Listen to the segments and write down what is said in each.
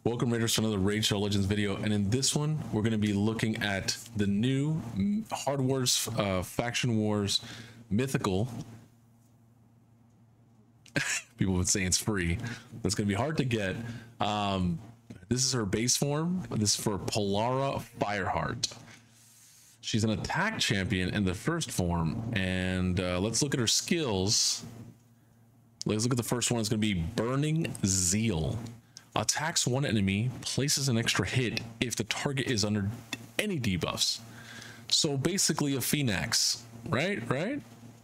Welcome Raiders to another Raid Shadow Legends video, and in this one we're going to be looking at the new Hard Wars, Faction Wars, Mythical. People would say it's free. That's going to be hard to get. This is her base form. This is for Polara Fireheart. She's an attack champion in the first form, and let's look at her skills. Let's look at the first one. It's going to be Burning Zeal. Attacks one enemy, places an extra hit if the target is under any debuffs. So basically a Phoenix, right?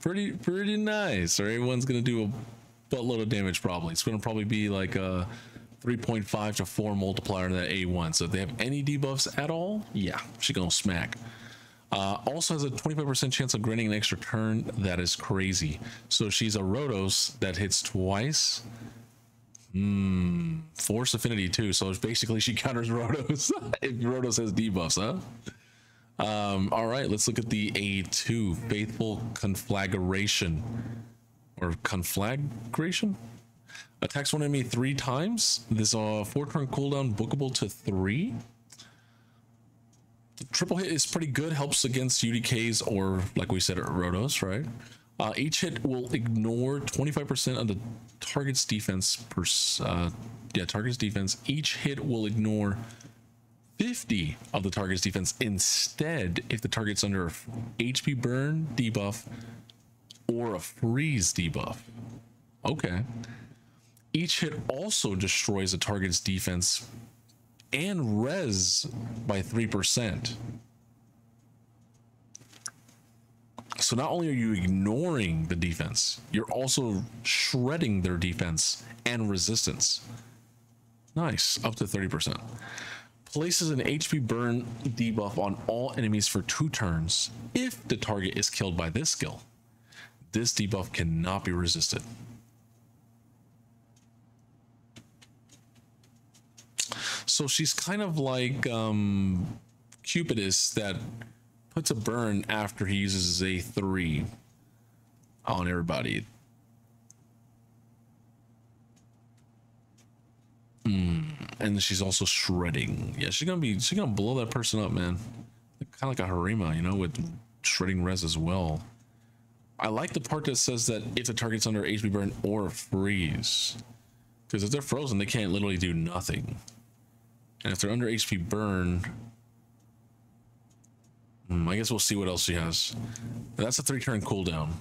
Pretty nice. Or everyone's gonna do a buttload of damage probably. It's gonna probably be like a 3.5 to 4 multiplier in that A1. So if they have any debuffs at all, yeah, she's gonna smack. Also has a 25% chance of granting an extra turn. That is crazy. So she's a Rotos that hits twice. Force affinity too, so it's basically she counters Rotos if Rotos has debuffs, huh? All right, let's look at the A2, Faithful Conflagration or Conflagration. Attacks one enemy 3 times. This 4-turn cooldown, bookable to 3. The triple hit is pretty good, helps against UDKs or, like we said, Rotos, right? Each hit will ignore 25% of the target's defense target's defense. Each hit will ignore 50 of the target's defense instead if the target's under a HP burn debuff or a freeze debuff. Okay. Each hit also destroys the target's defense and res by 3%. So not only are you ignoring the defense, you're also shredding their defense and resistance. Nice, up to 30%. Places an HP burn debuff on all enemies for 2 turns if the target is killed by this skill. This debuff cannot be resisted. So she's kind of like Cupidus that puts a burn after he uses a 3 on everybody. And she's also shredding. Yeah, she's gonna blow that person up, man. Kind of like a Harima, you know, with shredding res as well. I like the part that says that if the target's under HP burn or freeze, because if they're frozen, they can't literally do nothing. And if they're under HP burn, I guess we'll see what else she has. That's a 3-turn cooldown.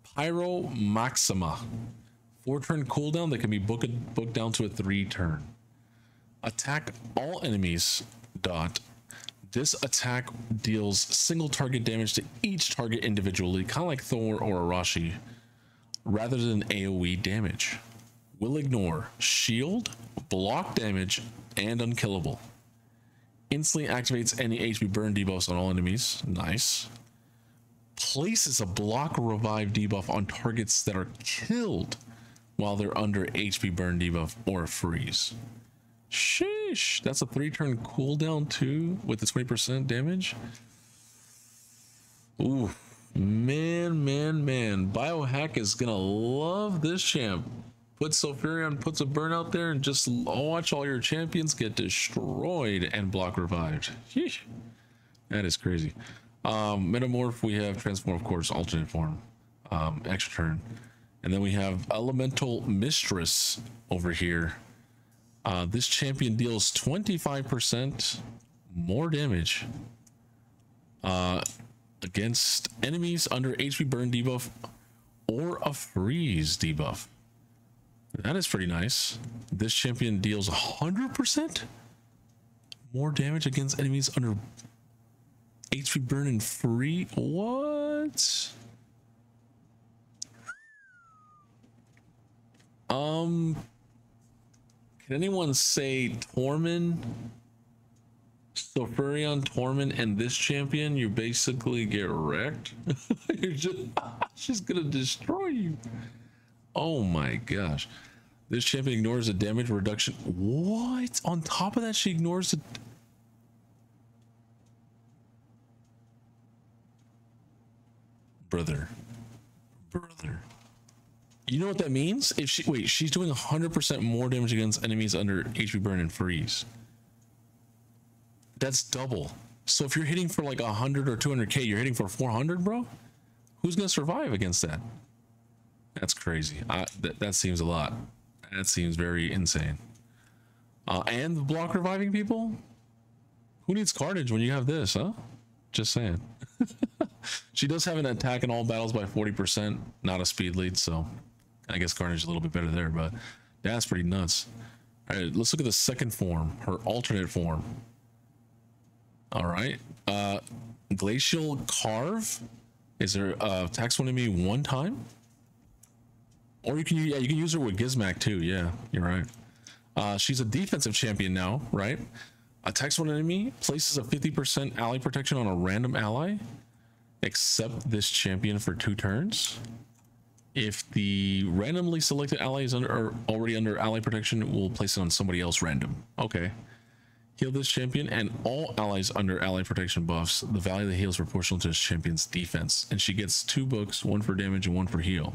Pyro Maxima. 4-turn cooldown that can be booked down to a 3-turn. Attack all enemies. This attack deals single target damage to each target individually, kind of like Thor or Arashi, rather than AoE damage. Will ignore shield, block damage, and unkillable. Instantly activates any HP burn debuffs on all enemies. Nice. Places a block or revive debuff on targets that are killed while they're under HP burn debuff or freeze. Sheesh. That's a 3-turn cooldown too with the 20% damage. Ooh, man. Biohack is gonna love this champ. Put Sulfurion, puts a burn out there, and just watch all your champions get destroyed and block revived. Sheesh. That is crazy. Metamorph, we have Transform, of course, alternate form, extra turn. And then we have Elemental Mistress over here. This champion deals 25% more damage against enemies under HP burn debuff or a freeze debuff. That is pretty nice. This champion deals 100% more damage against enemies under HP burn and free. What? Can anyone say Torment, Sulfurion, Torment, and this champion? You basically get wrecked. She's gonna destroy you. Oh my gosh. This champion ignores the damage reduction. What? On top of that, she ignores the... Brother. You know what that means? If she wait, she's doing 100% more damage against enemies under HP burn and freeze. That's double. So if you're hitting for like 100 or 200k, you're hitting for 400, bro. Who's gonna survive against that? That's crazy. That seems a lot. That seems very insane. And the block reviving people. Who needs Carnage when you have this, huh? Just saying. She does have an attack in all battles by 40%, not a speed lead, so I guess Carnage is a little bit better there, but that's pretty nuts. All right, let's look at the second form, her alternate form. All right, Glacial Carve. Is there attacks one enemy one time? Or you can use her with Gizmak too. Yeah, you're right. She's a defensive champion now, right? Attacks one enemy, places a 50% ally protection on a random ally, except this champion for 2 turns. If the randomly selected ally is already under ally protection, it will place it on somebody else random. Okay. Heal this champion and all allies under ally protection buffs. The value of the heal is proportional to this champion's defense. And she gets 2 books, 1 for damage and 1 for heal.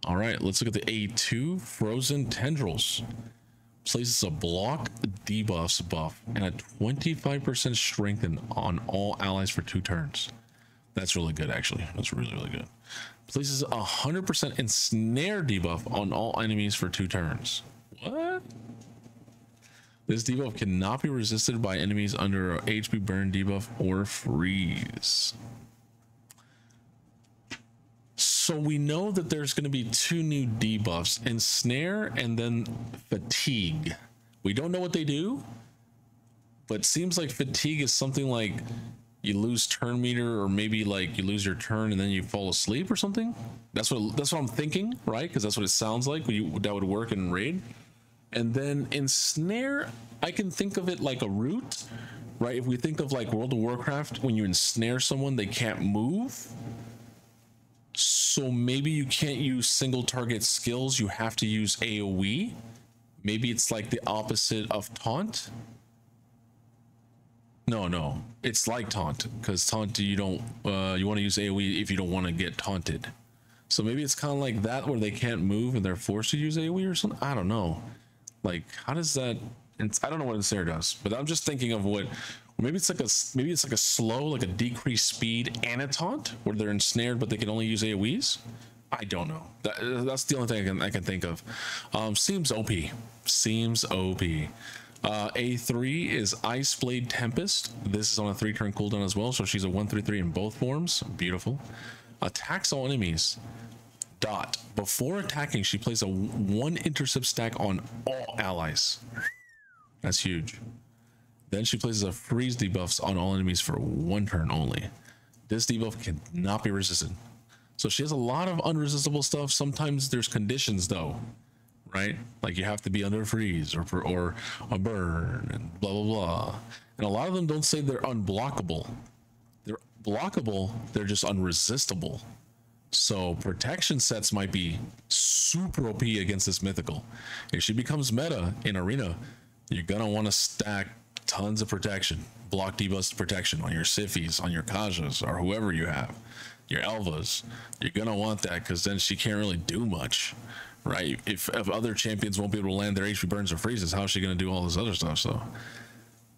All right, let's look at the A2, Frozen Tendrils. Places a block debuffs buff and a 25% strengthen on all allies for 2 turns. That's really good, actually. That's really, really good. Places a 100% ensnare debuff on all enemies for 2 turns. What? This debuff cannot be resisted by enemies under a HP burn debuff or freeze. So we know that there's going to be 2 new debuffs, Ensnare and then Fatigue. We don't know what they do, but it seems like Fatigue is something like you lose turn meter, or maybe like you lose your turn and then you fall asleep or something. That's what I'm thinking, right? Because that's what it sounds like that would work in Raid. And then Ensnare, I can think of it like a root, right? If we think of like World of Warcraft, when you ensnare someone, they can't move. So maybe you can't use single target skills, you have to use AoE. Maybe it's like the opposite of taunt. No, it's like taunt, because taunt you don't you want to use AoE if you don't want to get taunted. So maybe it's kind of like that, where they can't move and they're forced to use AoE or something. I don't know. Like, how does that? I don't know what Ensnare does, but I'm just thinking of what. Maybe it's like a slow, like a decreased speed and a taunt, where they're ensnared but they can only use AoEs. I don't know. That's the only thing I can think of. Seems OP. Seems OP. A3 is Ice Blade Tempest. This is on a 3-turn cooldown as well, so she's a 1/3/3 in both forms. Beautiful. Attacks all enemies. Dot. Before attacking, she plays a 1 intercept stack on all allies. That's huge. Then she places a freeze debuffs on all enemies for 1 turn only. This debuff cannot be resisted. So she has a lot of unresistible stuff. Sometimes there's conditions though, right? Like you have to be under a freeze or a burn and blah, blah, blah. And a lot of them don't say they're unblockable. They're blockable, they're just unresistible. So protection sets might be super OP against this mythical. If she becomes meta in arena, you're gonna want to stack tons of protection, block debuffs protection on your Sifis, on your Kajas, or whoever you have, your Elvas. You're gonna want that, because then she can't really do much, right? If other champions won't be able to land their HP burns or freezes, how is she gonna do all this other stuff? So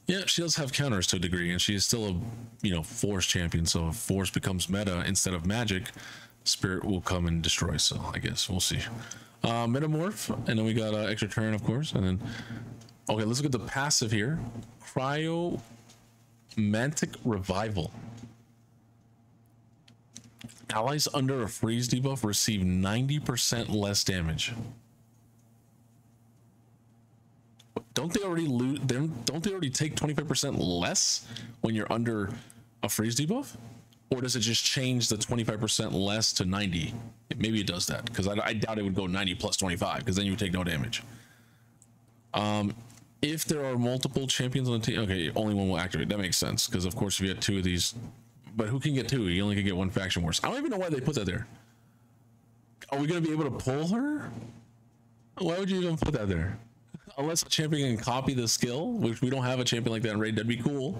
yeah, she does have counters to a degree, and she is still a force champion. So if force becomes meta instead of magic, spirit will come and destroy. So I guess we'll see. Metamorph, and then we got extra turn, of course, and then okay, let's look at the passive here. Cryomantic Revival. Allies under a freeze debuff receive 90% less damage. Don't they already lose? Don't they already take 25% less when you're under a freeze debuff? Or does it just change the 25% less to 90? Maybe it does that, because I doubt it would go 90 plus 25, because then you would take no damage. If there are multiple champions on the team, okay, only one will activate. That makes sense, because of course if you had 2 of these, but who can get 2? You only can get 1 faction wars. I don't even know why they put that there. Are we going to be able to pull her? Why would you even put that there? Unless a champion can copy the skill, which we don't have a champion like that in Raid. That'd be cool.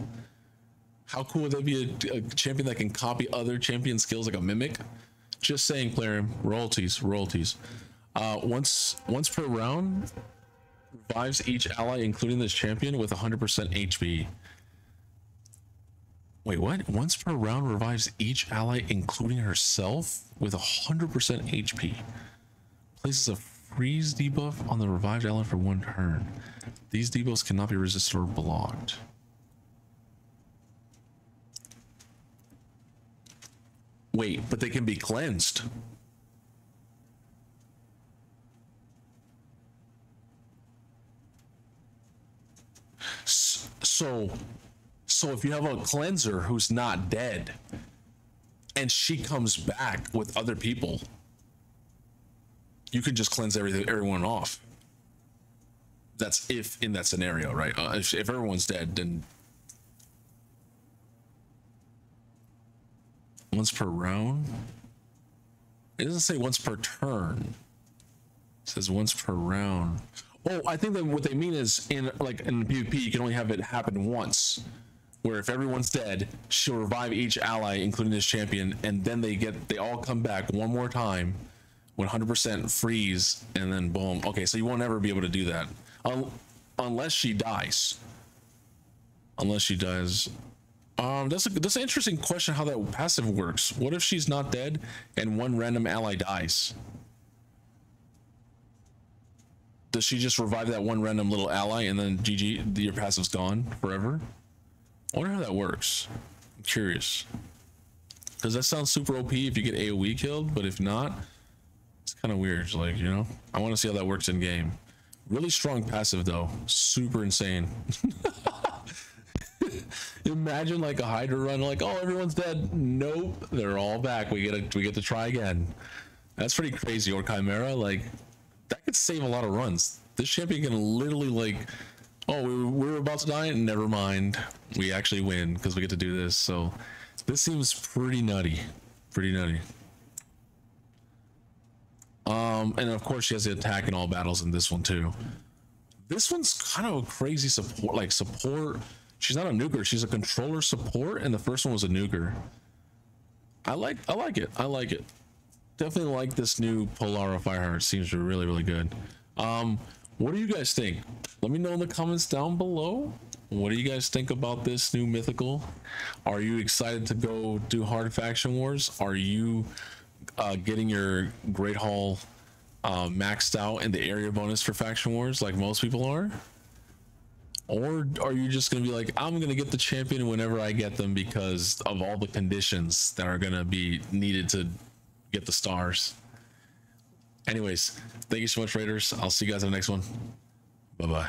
How cool would that be, a champion that can copy other champion skills like a mimic? Just saying, Clarion. Royalties. Once per round, revives each ally, including this champion, with 100% HP. Wait, what? Once per round, revives each ally, including herself, with 100% HP. Places a freeze debuff on the revived ally for 1 turn. These debuffs cannot be resisted or blocked. Wait, but they can be cleansed. So if you have a cleanser who's not dead and she comes back with other people, you can just cleanse everyone off. That's if in that scenario, right? If everyone's dead, then once per round. It doesn't say once per turn. It says once per round. Oh, I think that what they mean is in PvP, you can only have it happen once. Where if everyone's dead, she'll revive each ally, including this champion, and then they all come back one more time, 100% freeze, and then boom. Okay, so you won't ever be able to do that unless she dies. That's an interesting question how that passive works. What if she's not dead and one random ally dies? Does she just revive that one random little ally and then GG, your passive's gone forever? I wonder how that works. I'm curious. Because that sounds super OP if you get AoE killed, but if not, it's kind of weird. Like, you know, I want to see how that works in game. Really strong passive though. Super insane. Imagine like a Hydra run, like, oh, everyone's dead. Nope, they're all back. We get to try again. That's pretty crazy. Or Chimera, like, that could save a lot of runs. This champion can literally like, oh, we're about to die, never mind, we actually win because we get to do this. So this seems pretty nutty. And of course she has the attack in all battles in this one too. This one's kind of a crazy support. She's not a nuker, she's a controller support, and the first one was a nuker. I like it. Definitely like this new Polara Fireheart. Seems really good. What do you guys think? Let me know in the comments down below. What do you guys think about this new mythical? Are you excited to go do hard faction wars? Are you getting your Great Hall maxed out in the area bonus for faction wars like most people are? Or are you just gonna be like, I'm gonna get the champion whenever I get them because of all the conditions that are gonna be needed to get the stars? Anyways, thank you so much, Raiders. I'll see you guys in the next one. Bye bye.